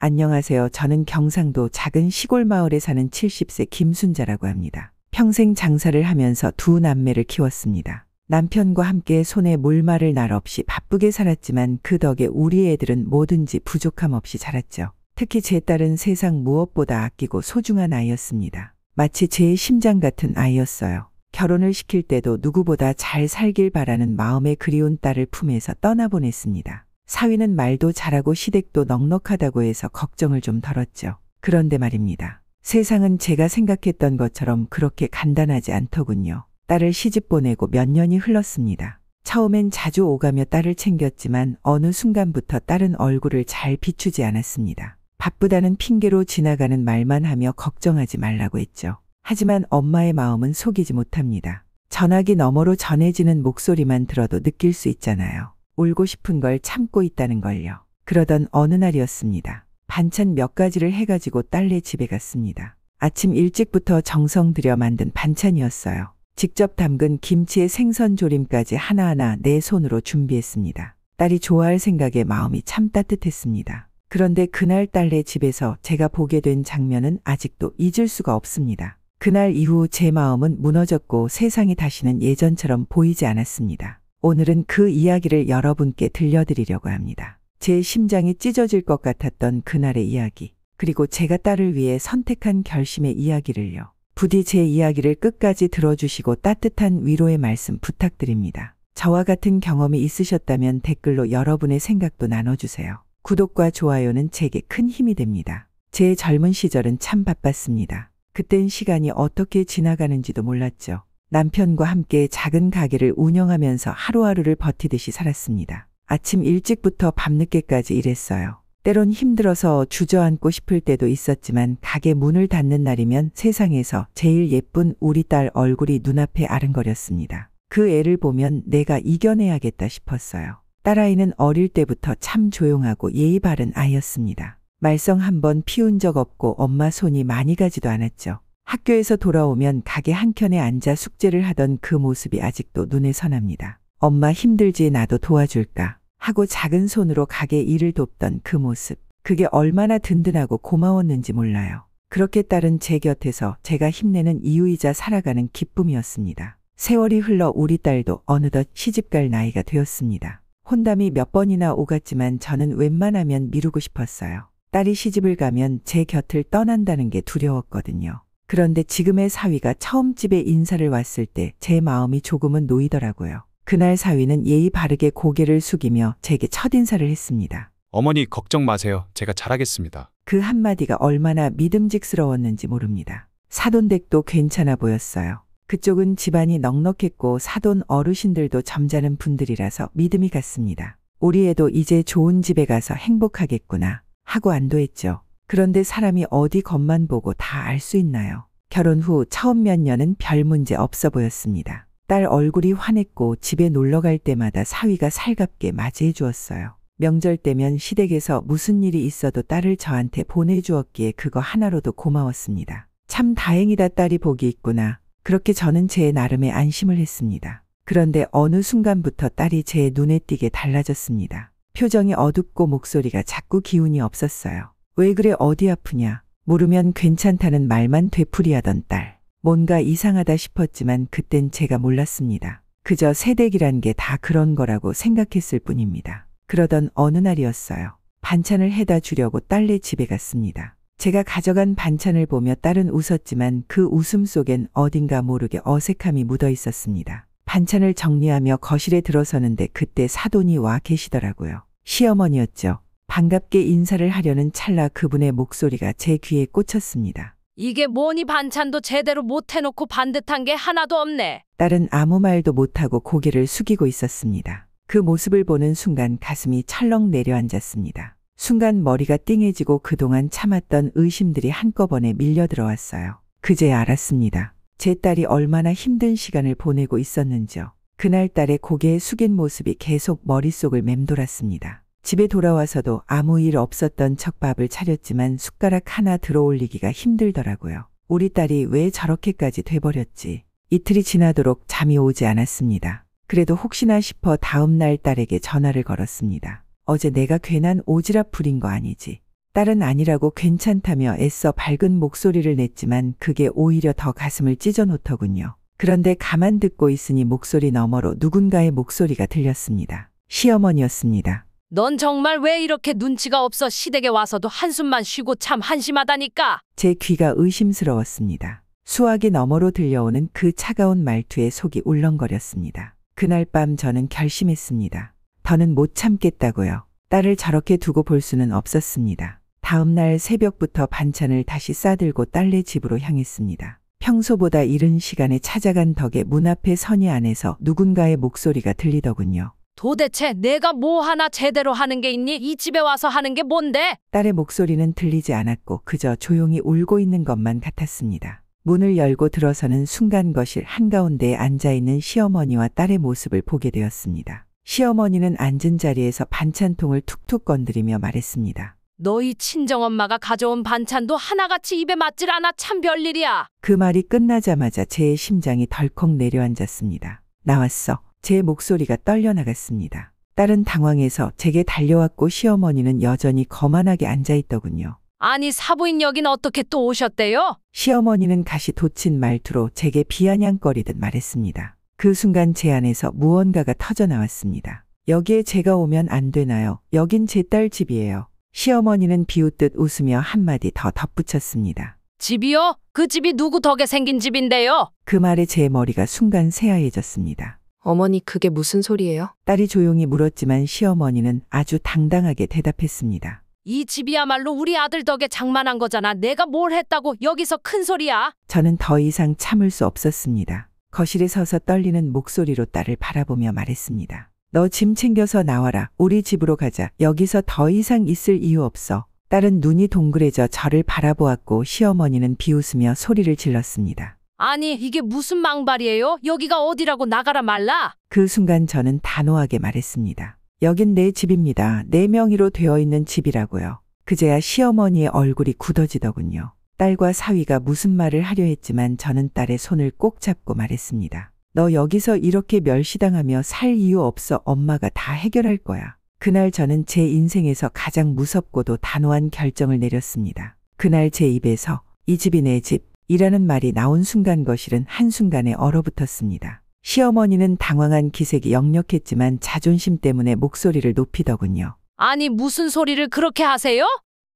안녕하세요. 저는 경상도 작은 시골 마을에 사는 70세 김순자라고 합니다. 평생 장사를 하면서 두 남매를 키웠습니다. 남편과 함께 손에 물말을 날 없이 바쁘게 살았지만 그 덕에 우리 애들은 뭐든지 부족함 없이 자랐죠. 특히 제 딸은 세상 무엇보다 아끼고 소중한 아이였습니다. 마치 제 심장 같은 아이였어요. 결혼을 시킬 때도 누구보다 잘 살길 바라는 마음에 그리운 딸을 품에서 떠나보냈습니다. 사위는 말도 잘하고 시댁도 넉넉하다고 해서 걱정을 좀 덜었죠. 그런데 말입니다. 세상은 제가 생각했던 것처럼 그렇게 간단하지 않더군요. 딸을 시집 보내고 몇 년이 흘렀습니다. 처음엔 자주 오가며 딸을 챙겼지만 어느 순간부터 딸은 얼굴을 잘 비추지 않았습니다. 바쁘다는 핑계로 지나가는 말만 하며 걱정하지 말라고 했죠. 하지만 엄마의 마음은 속이지 못합니다. 전화기 너머로 전해지는 목소리만 들어도 느낄 수 있잖아요. 울고 싶은 걸 참고 있다는 걸요. 그러던 어느 날이었습니다. 반찬 몇 가지를 해가지고 딸네 집에 갔습니다. 아침 일찍부터 정성 들여 만든 반찬이었어요. 직접 담근 김치에 생선 조림까지 하나하나 내 손으로 준비했습니다. 딸이 좋아할 생각에 마음이 참 따뜻했습니다. 그런데 그날 딸네 집에서 제가 보게 된 장면은 아직도 잊을 수가 없습니다. 그날 이후 제 마음은 무너졌고 세상이 다시는 예전처럼 보이지 않았습니다. 오늘은 그 이야기를 여러분께 들려드리려고 합니다. 제 심장이 찢어질 것 같았던 그날의 이야기, 그리고 제가 딸을 위해 선택한 결심의 이야기를요. 부디 제 이야기를 끝까지 들어주시고 따뜻한 위로의 말씀 부탁드립니다. 저와 같은 경험이 있으셨다면 댓글로 여러분의 생각도 나눠주세요. 구독과 좋아요는 제게 큰 힘이 됩니다. 제 젊은 시절은 참 바빴습니다. 그땐 시간이 어떻게 지나가는지도 몰랐죠. 남편과 함께 작은 가게를 운영하면서 하루하루를 버티듯이 살았습니다. 아침 일찍부터 밤늦게까지 일했어요. 때론 힘들어서 주저앉고 싶을 때도 있었지만 가게 문을 닫는 날이면 세상에서 제일 예쁜 우리 딸 얼굴이 눈앞에 아른거렸습니다. 그 애를 보면 내가 이겨내야겠다 싶었어요. 딸아이는 어릴 때부터 참 조용하고 예의 바른 아이였습니다. 말썽 한 번 피운 적 없고 엄마 손이 많이 가지도 않았죠. 학교에서 돌아오면 가게 한켠에 앉아 숙제를 하던 그 모습이 아직도 눈에 선합니다. 엄마 힘들지 나도 도와줄까 하고 작은 손으로 가게 일을 돕던 그 모습. 그게 얼마나 든든하고 고마웠는지 몰라요. 그렇게 딸은 제 곁에서 제가 힘내는 이유이자 살아가는 기쁨이었습니다. 세월이 흘러 우리 딸도 어느덧 시집갈 나이가 되었습니다. 혼담이 몇 번이나 오갔지만 저는 웬만하면 미루고 싶었어요. 딸이 시집을 가면 제 곁을 떠난다는 게 두려웠거든요. 그런데 지금의 사위가 처음 집에 인사를 왔을 때 제 마음이 조금은 놓이더라고요. 그날 사위는 예의 바르게 고개를 숙이며 제게 첫인사를 했습니다. 어머니 걱정 마세요. 제가 잘하겠습니다. 그 한마디가 얼마나 믿음직스러웠는지 모릅니다. 사돈댁도 괜찮아 보였어요. 그쪽은 집안이 넉넉했고 사돈 어르신들도 점잖은 분들이라서 믿음이 갔습니다. 우리 애도 이제 좋은 집에 가서 행복하겠구나 하고 안도했죠. 그런데 사람이 어디 겉만 보고 다 알 수 있나요? 결혼 후 처음 몇 년은 별 문제 없어 보였습니다. 딸 얼굴이 환했고 집에 놀러 갈 때마다 사위가 살갑게 맞이해 주었어요. 명절 때면 시댁에서 무슨 일이 있어도 딸을 저한테 보내주었기에 그거 하나로도 고마웠습니다. 참 다행이다 딸이 복이 있구나. 그렇게 저는 제 나름의 안심을 했습니다. 그런데 어느 순간부터 딸이 제 눈에 띄게 달라졌습니다. 표정이 어둡고 목소리가 자꾸 기운이 없었어요. 왜 그래 어디 아프냐? 물으면 괜찮다는 말만 되풀이하던 딸. 뭔가 이상하다 싶었지만 그땐 제가 몰랐습니다. 그저 새댁이란 게 다 그런 거라고 생각했을 뿐입니다. 그러던 어느 날이었어요. 반찬을 해다 주려고 딸네 집에 갔습니다. 제가 가져간 반찬을 보며 딸은 웃었지만 그 웃음 속엔 어딘가 모르게 어색함이 묻어 있었습니다. 반찬을 정리하며 거실에 들어서는데 그때 사돈이 와 계시더라고요. 시어머니였죠. 반갑게 인사를 하려는 찰나 그분의 목소리가 제 귀에 꽂혔습니다. 이게 뭐니 반찬도 제대로 못 해놓고 반듯한 게 하나도 없네. 딸은 아무 말도 못하고 고개를 숙이고 있었습니다. 그 모습을 보는 순간 가슴이 철렁 내려앉았습니다. 순간 머리가 띵해지고 그동안 참았던 의심들이 한꺼번에 밀려 들어왔어요. 그제야 알았습니다. 제 딸이 얼마나 힘든 시간을 보내고 있었는지요. 그날 딸의 고개 숙인 모습이 계속 머릿속을 맴돌았습니다. 집에 돌아와서도 아무 일 없었던 척 밥을 차렸지만 숟가락 하나 들어올리기가 힘들더라고요. 우리 딸이 왜 저렇게까지 돼버렸지. 이틀이 지나도록 잠이 오지 않았습니다. 그래도 혹시나 싶어 다음 날 딸에게 전화를 걸었습니다. 어제 내가 괜한 오지랖 부린 거 아니지? 딸은 아니라고 괜찮다며 애써 밝은 목소리를 냈지만 그게 오히려 더 가슴을 찢어 놓더군요. 그런데 가만 듣고 있으니 목소리 너머로 누군가의 목소리가 들렸습니다. 시어머니였습니다. 넌 정말 왜 이렇게 눈치가 없어? 시댁에 와서도 한숨만 쉬고 참 한심하다니까. 제 귀가 의심스러웠습니다. 수화기 너머로 들려오는 그 차가운 말투에 속이 울렁거렸습니다. 그날 밤 저는 결심했습니다. 더는 못 참겠다고요. 딸을 저렇게 두고 볼 수는 없었습니다. 다음 날 새벽부터 반찬을 다시 싸들고 딸네 집으로 향했습니다. 평소보다 이른 시간에 찾아간 덕에 문 앞에 선의 안에서 누군가의 목소리가 들리더군요. 도대체 내가 뭐 하나 제대로 하는 게 있니? 이 집에 와서 하는 게 뭔데? 딸의 목소리는 들리지 않았고 그저 조용히 울고 있는 것만 같았습니다. 문을 열고 들어서는 순간 거실 한가운데에 앉아있는 시어머니와 딸의 모습을 보게 되었습니다. 시어머니는 앉은 자리에서 반찬통을 툭툭 건드리며 말했습니다. 너희 친정엄마가 가져온 반찬도 하나같이 입에 맞질 않아. 참 별일이야. 그 말이 끝나자마자 제 심장이 덜컥 내려앉았습니다. 나왔어. 제 목소리가 떨려나갔습니다. 딸은 당황해서 제게 달려왔고 시어머니는 여전히 거만하게 앉아있더군요. 아니 사부인 여긴 어떻게 또 오셨대요? 시어머니는 가시 돋친 말투로 제게 비아냥거리듯 말했습니다. 그 순간 제 안에서 무언가가 터져나왔습니다. 여기에 제가 오면 안 되나요? 여긴 제 딸 집이에요. 시어머니는 비웃듯 웃으며 한마디 더 덧붙였습니다. 집이요? 그 집이 누구 덕에 생긴 집인데요? 그 말에 제 머리가 순간 새하얘졌습니다. 어머니, 그게 무슨 소리예요? 딸이 조용히 물었지만 시어머니는 아주 당당하게 대답했습니다. 이 집이야말로 우리 아들 덕에 장만한 거잖아. 내가 뭘 했다고 여기서 큰 소리야? 저는 더 이상 참을 수 없었습니다. 거실에 서서 떨리는 목소리로 딸을 바라보며 말했습니다. 너 짐 챙겨서 나와라. 우리 집으로 가자. 여기서 더 이상 있을 이유 없어. 딸은 눈이 동그래져 저를 바라보았고 시어머니는 비웃으며 소리를 질렀습니다. 아니 이게 무슨 망발이에요? 여기가 어디라고 나가라 말라? 그 순간 저는 단호하게 말했습니다. 여긴 내 집입니다. 내 명의로 되어 있는 집이라고요. 그제야 시어머니의 얼굴이 굳어지더군요. 딸과 사위가 무슨 말을 하려 했지만 저는 딸의 손을 꼭 잡고 말했습니다. 너 여기서 이렇게 멸시당하며 살 이유 없어. 엄마가 다 해결할 거야. 그날 저는 제 인생에서 가장 무섭고도 단호한 결정을 내렸습니다. 그날 제 입에서 이 집이 내 집이라는 말이 나온 순간 거실은 한순간에 얼어붙었습니다. 시어머니는 당황한 기색이 역력했지만 자존심 때문에 목소리를 높이더군요. 아니 무슨 소리를 그렇게 하세요?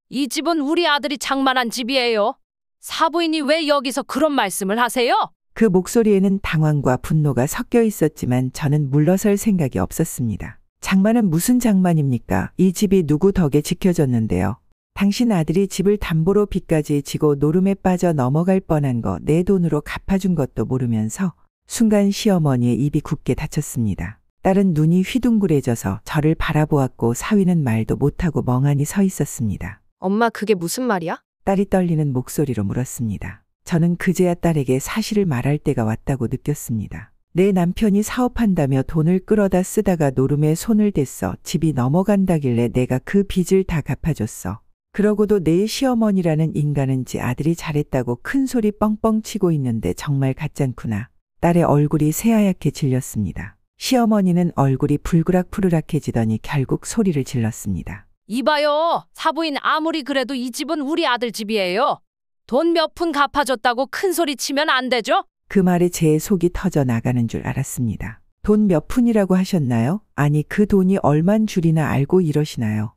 이 집은 우리 아들이 장만한 집이에요. 사부인이 왜 여기서 그런 말씀을 하세요? 그 목소리에는 당황과 분노가 섞여 있었지만 저는 물러설 생각이 없었습니다. 장만은 무슨 장만입니까? 이 집이 누구 덕에 지켜졌는데요. 당신 아들이 집을 담보로 빚까지 지고 노름에 빠져 넘어갈 뻔한 거 내 돈으로 갚아준 것도 모르면서 순간 시어머니의 입이 굳게 닫혔습니다. 딸은 눈이 휘둥그레져서 저를 바라보았고 사위는 말도 못하고 멍하니 서 있었습니다. 엄마, 그게 무슨 말이야? 딸이 떨리는 목소리로 물었습니다. 저는 그제야 딸에게 사실을 말할 때가 왔다고 느꼈습니다. 내 남편이 사업한다며 돈을 끌어다 쓰다가 노름에 손을 댔어. 집이 넘어간다길래 내가 그 빚을 다 갚아줬어. 그러고도 내 시어머니라는 인간은 지 아들이 잘했다고 큰 소리 뻥뻥 치고 있는데 정말 가짠구나. 딸의 얼굴이 새하얗게 질렸습니다. 시어머니는 얼굴이 불그락푸르락해지더니 결국 소리를 질렀습니다. 이봐요. 사부인 아무리 그래도 이 집은 우리 아들 집이에요. 돈 몇 푼 갚아줬다고 큰 소리 치면 안 되죠? 그 말에 제 속이 터져 나가는 줄 알았습니다. 돈 몇 푼이라고 하셨나요? 아니 그 돈이 얼만 줄이나 알고 이러시나요?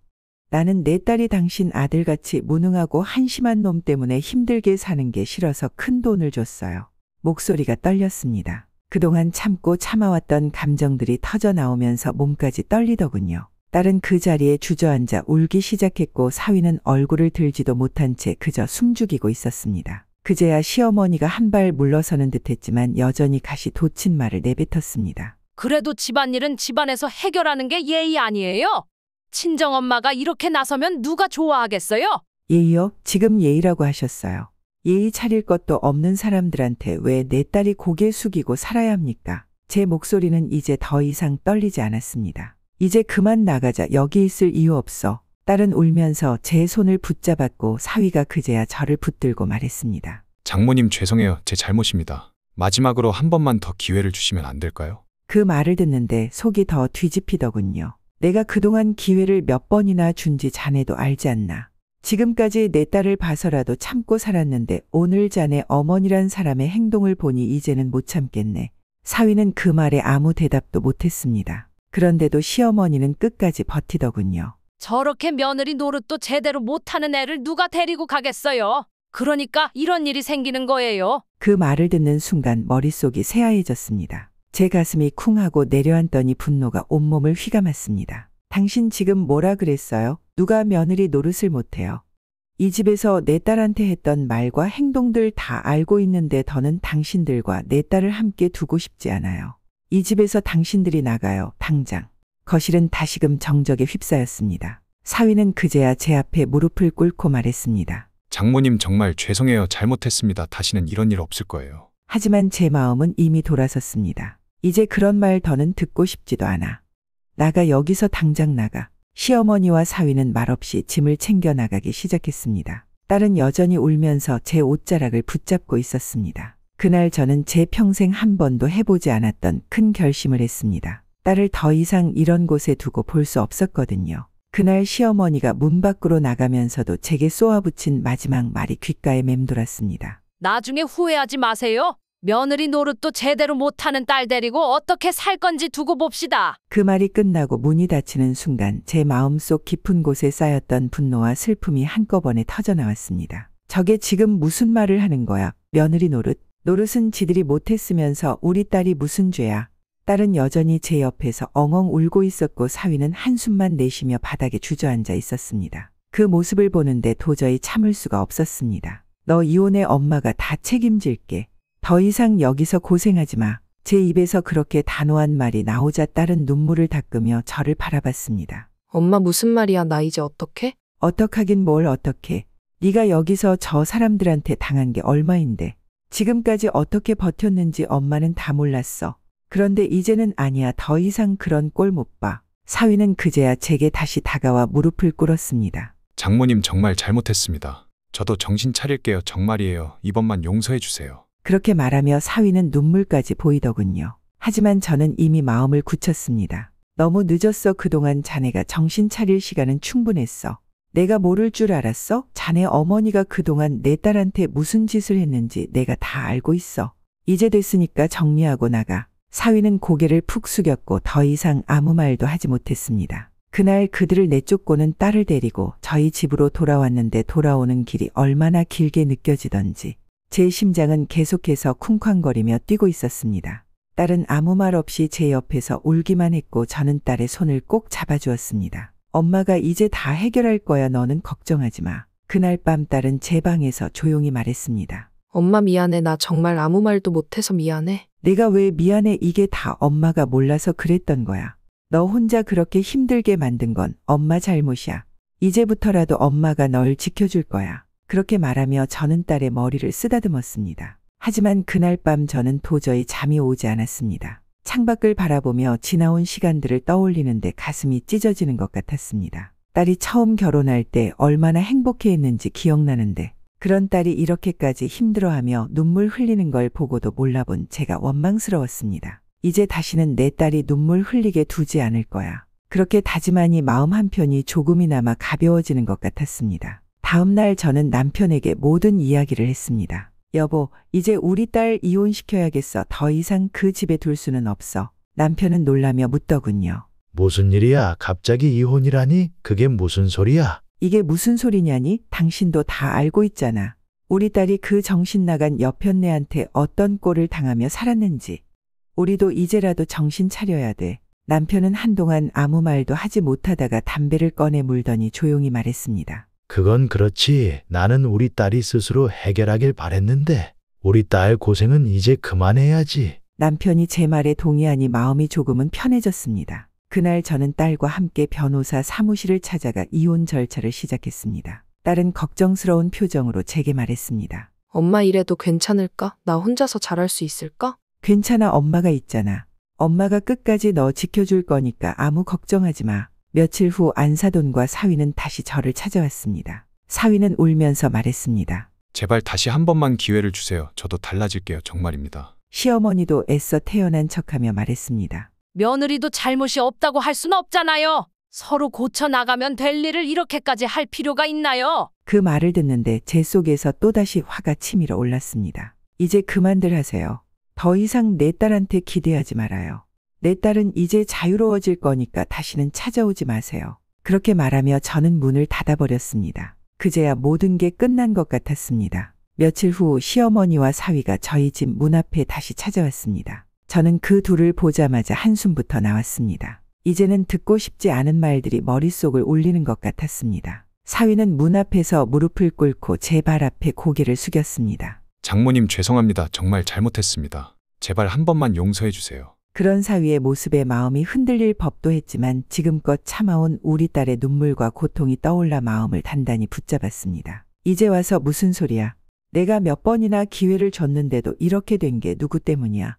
나는 내 딸이 당신 아들같이 무능하고 한심한 놈 때문에 힘들게 사는 게 싫어서 큰 돈을 줬어요. 목소리가 떨렸습니다. 그동안 참고 참아왔던 감정들이 터져 나오면서 몸까지 떨리더군요. 딸은 그 자리에 주저앉아 울기 시작했고 사위는 얼굴을 들지도 못한 채 그저 숨죽이고 있었습니다. 그제야 시어머니가 한 발 물러서는 듯했지만 여전히 가시 돋친 말을 내뱉었습니다. 그래도 집안일은 집안에서 해결하는 게 예의 아니에요? 친정엄마가 이렇게 나서면 누가 좋아하겠어요? 예의요? 지금 예의라고 하셨어요. 예의 차릴 것도 없는 사람들한테 왜 내 딸이 고개 숙이고 살아야 합니까? 제 목소리는 이제 더 이상 떨리지 않았습니다. 이제 그만 나가자. 여기 있을 이유 없어. 딸은 울면서 제 손을 붙잡았고 사위가 그제야 저를 붙들고 말했습니다. 장모님 죄송해요. 제 잘못입니다. 마지막으로 한 번만 더 기회를 주시면 안 될까요? 그 말을 듣는데 속이 더 뒤집히더군요. 내가 그동안 기회를 몇 번이나 준지 자네도 알지 않나. 지금까지 내 딸을 봐서라도 참고 살았는데 오늘 자네 어머니란 사람의 행동을 보니 이제는 못 참겠네. 사위는 그 말에 아무 대답도 못했습니다. 그런데도 시어머니는 끝까지 버티더군요. 저렇게 며느리 노릇도 제대로 못하는 애를 누가 데리고 가겠어요? 그러니까 이런 일이 생기는 거예요. 그 말을 듣는 순간 머릿속이 새하얘졌습니다. 제 가슴이 쿵하고 내려앉더니 분노가 온몸을 휘감았습니다. 당신 지금 뭐라 그랬어요? 누가 며느리 노릇을 못해요? 이 집에서 내 딸한테 했던 말과 행동들 다 알고 있는데 더는 당신들과 내 딸을 함께 두고 싶지 않아요. 이 집에서 당신들이 나가요. 당장. 거실은 다시금 정적에 휩싸였습니다. 사위는 그제야 제 앞에 무릎을 꿇고 말했습니다. 장모님 정말 죄송해요. 잘못했습니다. 다시는 이런 일 없을 거예요. 하지만 제 마음은 이미 돌아섰습니다. 이제 그런 말 더는 듣고 싶지도 않아. 나가 여기서 당장 나가. 시어머니와 사위는 말없이 짐을 챙겨 나가기 시작했습니다. 딸은 여전히 울면서 제 옷자락을 붙잡고 있었습니다. 그날 저는 제 평생 한 번도 해보지 않았던 큰 결심을 했습니다. 딸을 더 이상 이런 곳에 두고 볼 수 없었거든요. 그날 시어머니가 문 밖으로 나가면서도 제게 쏘아붙인 마지막 말이 귓가에 맴돌았습니다. 나중에 후회하지 마세요. 며느리 노릇도 제대로 못하는 딸 데리고 어떻게 살 건지 두고 봅시다. 그 말이 끝나고 문이 닫히는 순간 제 마음속 깊은 곳에 쌓였던 분노와 슬픔이 한꺼번에 터져나왔습니다. 저게 지금 무슨 말을 하는 거야? 며느리 노릇? 노릇은 지들이 못했으면서 우리 딸이 무슨 죄야? 딸은 여전히 제 옆에서 엉엉 울고 있었고 사위는 한숨만 내쉬며 바닥에 주저앉아 있었습니다. 그 모습을 보는데 도저히 참을 수가 없었습니다. 너 이혼해. 엄마가 다 책임질게. 더 이상 여기서 고생하지 마. 제 입에서 그렇게 단호한 말이 나오자 딸은 눈물을 닦으며 저를 바라봤습니다. 엄마 무슨 말이야? 나 이제 어떡해? 어떡하긴 뭘 어떡해. 네가 여기서 저 사람들한테 당한 게 얼마인데. 지금까지 어떻게 버텼는지 엄마는 다 몰랐어. 그런데 이제는 아니야. 더 이상 그런 꼴 못 봐. 사위는 그제야 제게 다시 다가와 무릎을 꿇었습니다. 장모님 정말 잘못했습니다. 저도 정신 차릴게요. 정말이에요. 이번만 용서해 주세요. 그렇게 말하며 사위는 눈물까지 보이더군요. 하지만 저는 이미 마음을 굳혔습니다. 너무 늦었어. 그동안 자네가 정신 차릴 시간은 충분했어. 내가 모를 줄 알았어? 자네 어머니가 그동안 내 딸한테 무슨 짓을 했는지 내가 다 알고 있어. 이제 됐으니까 정리하고 나가. 사위는 고개를 푹 숙였고 더 이상 아무 말도 하지 못했습니다. 그날 그들을 내쫓고는 딸을 데리고 저희 집으로 돌아왔는데 돌아오는 길이 얼마나 길게 느껴지던지 제 심장은 계속해서 쿵쾅거리며 뛰고 있었습니다. 딸은 아무 말 없이 제 옆에서 울기만 했고 저는 딸의 손을 꼭 잡아주었습니다. 엄마가 이제 다 해결할 거야. 너는 걱정하지 마. 그날 밤 딸은 제 방에서 조용히 말했습니다. 엄마 미안해. 나 정말 아무 말도 못해서 미안해. 내가 왜 미안해? 이게 다 엄마가 몰라서 그랬던 거야. 너 혼자 그렇게 힘들게 만든 건 엄마 잘못이야. 이제부터라도 엄마가 널 지켜줄 거야. 그렇게 말하며 저는 딸의 머리를 쓰다듬었습니다. 하지만 그날 밤 저는 도저히 잠이 오지 않았습니다. 창밖을 바라보며 지나온 시간들을 떠올리는데 가슴이 찢어지는 것 같았습니다. 딸이 처음 결혼할 때 얼마나 행복해했는지 기억나는데 그런 딸이 이렇게까지 힘들어하며 눈물 흘리는 걸 보고도 몰라본 제가 원망스러웠습니다. 이제 다시는 내 딸이 눈물 흘리게 두지 않을 거야. 그렇게 다짐하니 마음 한편이 조금이나마 가벼워지는 것 같았습니다. 다음 날 저는 남편에게 모든 이야기를 했습니다. 여보, 이제 우리 딸 이혼시켜야겠어. 더 이상 그 집에 둘 수는 없어. 남편은 놀라며 묻더군요. 무슨 일이야? 갑자기 이혼이라니? 그게 무슨 소리야? 이게 무슨 소리냐니? 당신도 다 알고 있잖아. 우리 딸이 그 정신 나간 여편네한테 어떤 꼴을 당하며 살았는지. 우리도 이제라도 정신 차려야 돼. 남편은 한동안 아무 말도 하지 못하다가 담배를 꺼내 물더니 조용히 말했습니다. 그건 그렇지. 나는 우리 딸이 스스로 해결하길 바랬는데 우리 딸 고생은 이제 그만해야지. 남편이 제 말에 동의하니 마음이 조금은 편해졌습니다. 그날 저는 딸과 함께 변호사 사무실을 찾아가 이혼 절차를 시작했습니다. 딸은 걱정스러운 표정으로 제게 말했습니다. 엄마 이래도 괜찮을까? 나 혼자서 잘할 수 있을까? 괜찮아. 엄마가 있잖아. 엄마가 끝까지 너 지켜줄 거니까 아무 걱정하지 마. 며칠 후 안사돈과 사위는 다시 저를 찾아왔습니다. 사위는 울면서 말했습니다. 제발 다시 한 번만 기회를 주세요. 저도 달라질게요. 정말입니다. 시어머니도 애써 태연한 척하며 말했습니다. 며느리도 잘못이 없다고 할 순 없잖아요. 서로 고쳐 나가면 될 일을 이렇게까지 할 필요가 있나요? 그 말을 듣는데 제 속에서 또다시 화가 치밀어 올랐습니다. 이제 그만들 하세요. 더 이상 내 딸한테 기대하지 말아요. 내 딸은 이제 자유로워질 거니까 다시는 찾아오지 마세요. 그렇게 말하며 저는 문을 닫아버렸습니다. 그제야 모든 게 끝난 것 같았습니다. 며칠 후 시어머니와 사위가 저희 집 문 앞에 다시 찾아왔습니다. 저는 그 둘을 보자마자 한숨부터 나왔습니다. 이제는 듣고 싶지 않은 말들이 머릿속을 울리는 것 같았습니다. 사위는 문 앞에서 무릎을 꿇고 제 발 앞에 고개를 숙였습니다. 장모님 죄송합니다. 정말 잘못했습니다. 제발 한 번만 용서해 주세요. 그런 사위의 모습에 마음이 흔들릴 법도 했지만 지금껏 참아온 우리 딸의 눈물과 고통이 떠올라 마음을 단단히 붙잡았습니다. 이제 와서 무슨 소리야? 내가 몇 번이나 기회를 줬는데도 이렇게 된 게 누구 때문이야?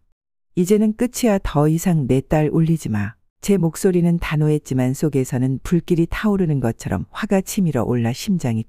이제는 끝이야. 더 이상 내 딸 울리지 마. 제 목소리는 단호했지만 속에서는 불길이 타오르는 것처럼 화가 치밀어 올라 심장이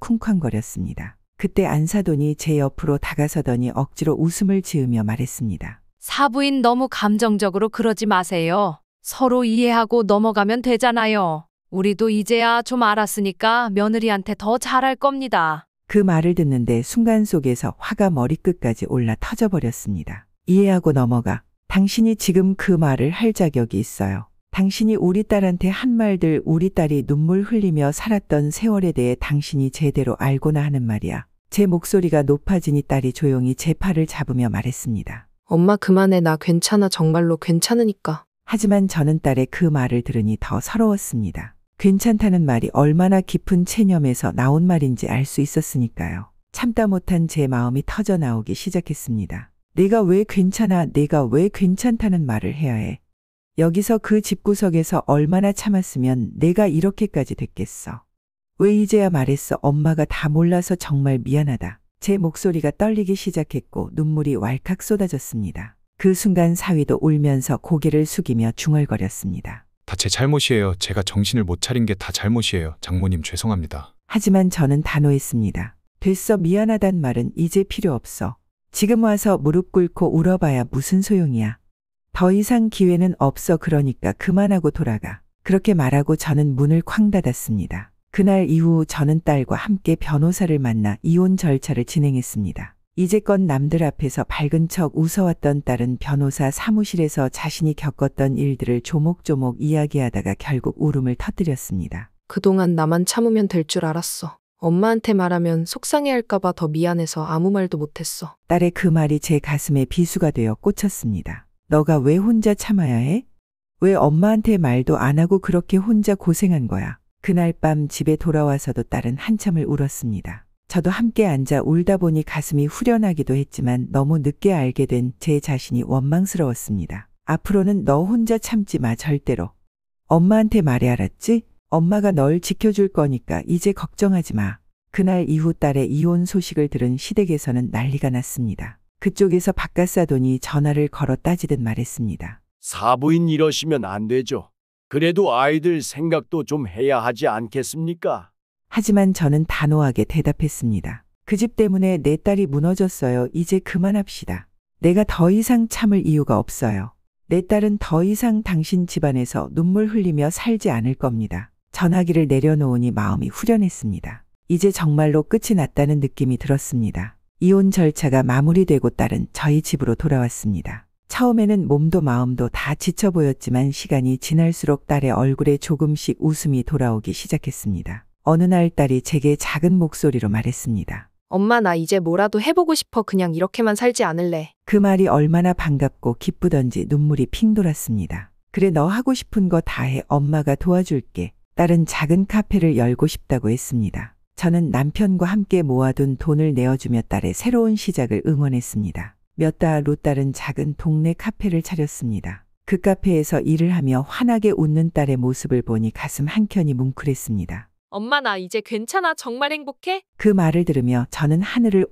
쿵쾅거렸습니다. 그때 안사돈이 제 옆으로 다가서더니 억지로 웃음을 지으며 말했습니다. 사부인 너무 감정적으로 그러지 마세요. 서로 이해하고 넘어가면 되잖아요. 우리도 이제야 좀 알았으니까 며느리한테 더 잘할 겁니다. 그 말을 듣는데 순간 속에서 화가 머리끝까지 올라 터져버렸습니다. 이해하고 넘어가. 당신이 지금 그 말을 할 자격이 있어요. 당신이 우리 딸한테 한 말들 우리 딸이 눈물 흘리며 살았던 세월에 대해 당신이 제대로 알고나 하는 말이야. 제 목소리가 높아지니 딸이 조용히 제 팔을 잡으며 말했습니다. 엄마 그만해. 나 괜찮아. 정말로 괜찮으니까. 하지만 저는 딸의 그 말을 들으니 더 서러웠습니다. 괜찮다는 말이 얼마나 깊은 체념에서 나온 말인지 알 수 있었으니까요. 참다 못한 제 마음이 터져 나오기 시작했습니다. 내가 왜 괜찮아? 내가 왜 괜찮다는 말을 해야 해? 여기서 그 집구석에서 얼마나 참았으면 내가 이렇게까지 됐겠어. 왜 이제야 말했어? 엄마가 다 몰라서 정말 미안하다. 제 목소리가 떨리기 시작했고 눈물이 왈칵 쏟아졌습니다. 그 순간 사위도 울면서 고개를 숙이며 중얼거렸습니다. 다 제 잘못이에요. 제가 정신을 못 차린 게 다 잘못이에요. 장모님 죄송합니다. 하지만 저는 단호했습니다. 됐어. 미안하단 말은 이제 필요 없어. 지금 와서 무릎 꿇고 울어봐야 무슨 소용이야. 더 이상 기회는 없어. 그러니까 그만하고 돌아가. 그렇게 말하고 저는 문을 쾅 닫았습니다. 그날 이후 저는 딸과 함께 변호사를 만나 이혼 절차를 진행했습니다. 이제껏 남들 앞에서 밝은 척 웃어왔던 딸은 변호사 사무실에서 자신이 겪었던 일들을 조목조목 이야기하다가 결국 울음을 터뜨렸습니다. 그동안 나만 참으면 될 줄 알았어. 엄마한테 말하면 속상해할까봐 더 미안해서 아무 말도 못했어. 딸의 그 말이 제 가슴에 비수가 되어 꽂혔습니다. 너가 왜 혼자 참아야 해? 왜 엄마한테 말도 안 하고 그렇게 혼자 고생한 거야? 그날 밤 집에 돌아와서도 딸은 한참을 울었습니다. 저도 함께 앉아 울다 보니 가슴이 후련하기도 했지만 너무 늦게 알게 된 제 자신이 원망스러웠습니다. 앞으로는 너 혼자 참지 마. 절대로. 엄마한테 말해. 알았지? 엄마가 널 지켜줄 거니까 이제 걱정하지 마. 그날 이후 딸의 이혼 소식을 들은 시댁에서는 난리가 났습니다. 그쪽에서 바깥사돈이 전화를 걸어 따지듯 말했습니다. 사부인 이러시면 안 되죠. 그래도 아이들 생각도 좀 해야 하지 않겠습니까? 하지만 저는 단호하게 대답했습니다. 그 집 때문에 내 딸이 무너졌어요. 이제 그만합시다. 내가 더 이상 참을 이유가 없어요. 내 딸은 더 이상 당신 집안에서 눈물 흘리며 살지 않을 겁니다. 전화기를 내려놓으니 마음이 후련했습니다. 이제 정말로 끝이 났다는 느낌이 들었습니다. 이혼 절차가 마무리되고 딸은 저희 집으로 돌아왔습니다. 처음에는 몸도 마음도 다 지쳐 보였지만 시간이 지날수록 딸의 얼굴에 조금씩 웃음이 돌아오기 시작했습니다. 어느 날 딸이 제게 작은 목소리로 말했습니다. 엄마 나 이제 뭐라도 해보고 싶어. 그냥 이렇게만 살지 않을래. 그 말이 얼마나 반갑고 기쁘던지 눈물이 핑 돌았습니다. 그래 너 하고 싶은 거 다 해. 엄마가 도와줄게. 딸은 작은 카페를 열고 싶다고 했습니다. 저는 남편과 함께 모아둔 돈을 내어주며 딸의 새로운 시작을 응원했습니다. 몇 달 후 딸은 작은 동네 카페를 차렸습니다. 그 카페에서 일을 하며 환하게 웃는 딸의 모습을 보니 가슴 한켠이 뭉클했습니다. 엄마 나 이제 괜찮아. 정말 행복해. 그 말을 들으며 저는 하늘을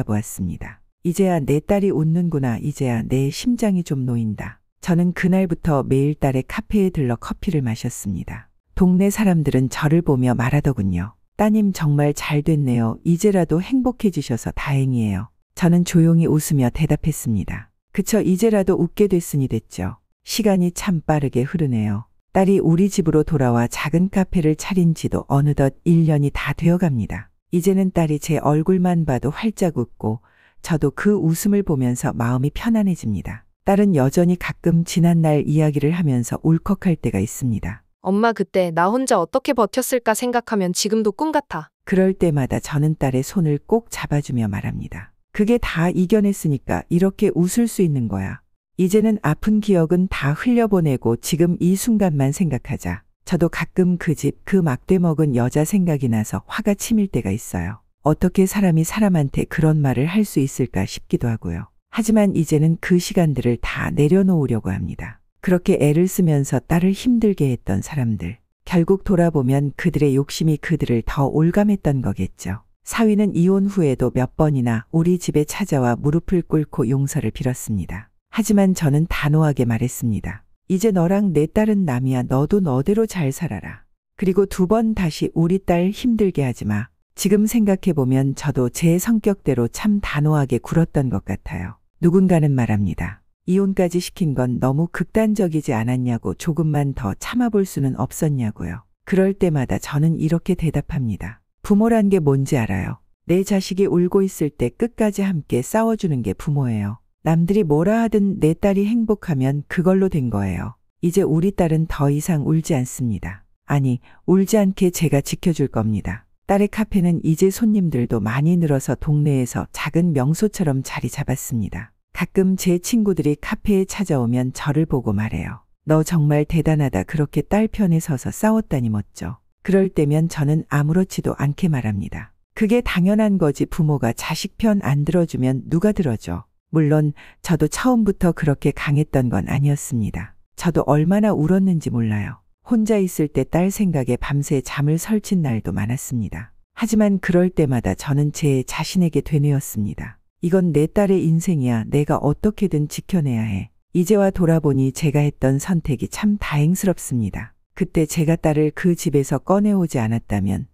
올려다보았습니다. 이제야 내 딸이 웃는구나. 이제야 내 심장이 좀 놓인다. 저는 그날부터 매일 딸의 카페에 들러 커피를 마셨습니다. 동네 사람들은 저를 보며 말하더군요. 따님 정말 잘 됐네요. 이제라도 행복해지셔서 다행이에요. 저는 조용히 웃으며 대답했습니다. 그쵸, 이제라도 웃게 됐으니 됐죠. 시간이 참 빠르게 흐르네요. 딸이 우리 집으로 돌아와 작은 카페를 차린 지도 어느덧 1년이 다 되어 갑니다. 이제는 딸이 제 얼굴만 봐도 활짝 웃고 저도 그 웃음을 보면서 마음이 편안해집니다. 딸은 여전히 가끔 지난날 이야기를 하면서 울컥할 때가 있습니다. 엄마 그때 나 혼자 어떻게 버텼을까 생각하면 지금도 꿈 같아. 그럴 때마다 저는 딸의 손을 꼭 잡아주며 말합니다. 그게 다 이겨냈으니까 이렇게 웃을 수 있는 거야. 이제는 아픈 기억은 다 흘려보내고 지금 이 순간만 생각하자. 저도 가끔 그 집, 그 막대 먹은 여자 생각이 나서 화가 치밀 때가 있어요. 어떻게 사람이 사람한테 그런 말을 할 수 있을까 싶기도 하고요. 하지만 이제는 그 시간들을 다 내려놓으려고 합니다. 그렇게 애를 쓰면서 딸을 힘들게 했던 사람들. 결국 돌아보면 그들의 욕심이 그들을 더 올감했던 거겠죠. 사위는 이혼 후에도 몇 번이나 우리 집에 찾아와 무릎을 꿇고 용서를 빌었습니다. 하지만 저는 단호하게 말했습니다. 이제 너랑 내 딸은 남이야. 너도 너대로 잘 살아라. 그리고 2번 다시 우리 딸 힘들게 하지 마. 지금 생각해보면 저도 제 성격대로 참 단호하게 굴었던 것 같아요. 누군가는 말합니다. 이혼까지 시킨 건 너무 극단적이지 않았냐고, 조금만 더 참아볼 수는 없었냐고요. 그럴 때마다 저는 이렇게 대답합니다. 부모란 게 뭔지 알아요. 내 자식이 울고 있을 때 끝까지 함께 싸워주는 게 부모예요. 남들이 뭐라 하든 내 딸이 행복하면 그걸로 된 거예요. 이제 우리 딸은 더 이상 울지 않습니다. 아니, 울지 않게 제가 지켜줄 겁니다. 딸의 카페는 이제 손님들도 많이 늘어서 동네에서 작은 명소처럼 자리 잡았습니다. 가끔 제 친구들이 카페에 찾아오면 저를 보고 말해요. 너 정말 대단하다. 그렇게 딸 편에 서서 싸웠다니 멋져. 그럴 때면 저는 아무렇지도 않게 말합니다. 그게 당연한 거지. 부모가 자식 편 안 들어주면 누가 들어줘. 물론 저도 처음부터 그렇게 강했던 건 아니었습니다. 저도 얼마나 울었는지 몰라요. 혼자 있을 때 딸 생각에 밤새 잠을 설친 날도 많았습니다. 하지만 그럴 때마다 저는 제 자신에게 되뇌었습니다. 이건 내 딸의 인생이야. 내가 어떻게든 지켜내야 해. 이제와 돌아보니 제가 했던 선택이 참 다행스럽습니다. 그때 제가 딸을 그 집에서 꺼내오지 않았다면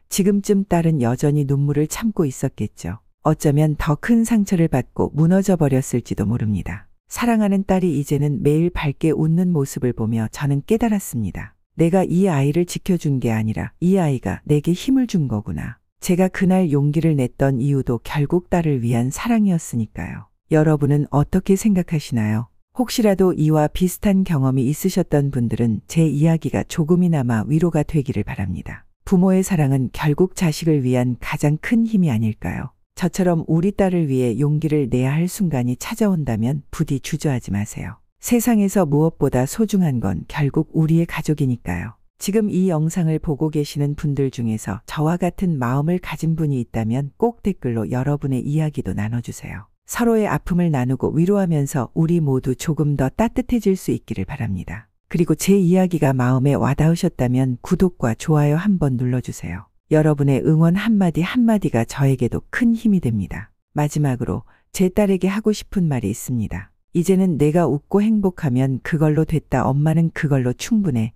지금쯤 딸은 여전히 눈물을 참고 있었겠죠. 어쩌면 더 큰 상처를 받고 무너져 버렸을지도 모릅니다. 사랑하는 딸이 이제는 매일 밝게 웃는 모습을 보며 저는 깨달았습니다. 내가 이 아이를 지켜준 게 아니라 이 아이가 내게 힘을 준 거구나. 제가 그날 용기를 냈던 이유도 결국 딸을 위한 사랑이었으니까요. 여러분은 어떻게 생각하시나요? 혹시라도 이와 비슷한 경험이 있으셨던 분들은 제 이야기가 조금이나마 위로가 되기를 바랍니다. 부모의 사랑은 결국 자식을 위한 가장 큰 힘이 아닐까요? 저처럼 우리 딸을 위해 용기를 내야 할 순간이 찾아온다면 부디 주저하지 마세요. 세상에서 무엇보다 소중한 건 결국 우리의 가족이니까요. 지금 이 영상을 보고 계시는 분들 중에서 저와 같은 마음을 가진 분이 있다면 꼭 댓글로 여러분의 이야기도 나눠주세요. 서로의 아픔을 나누고 위로하면서 우리 모두 조금 더 따뜻해질 수 있기를 바랍니다. 그리고 제 이야기가 마음에 와닿으셨다면 구독과 좋아요 한번 눌러주세요. 여러분의 응원 한마디 한마디가 저에게도 큰 힘이 됩니다. 마지막으로 제 딸에게 하고 싶은 말이 있습니다. 이제는 내가 웃고 행복하면 그걸로 됐다. 엄마는 그걸로 충분해.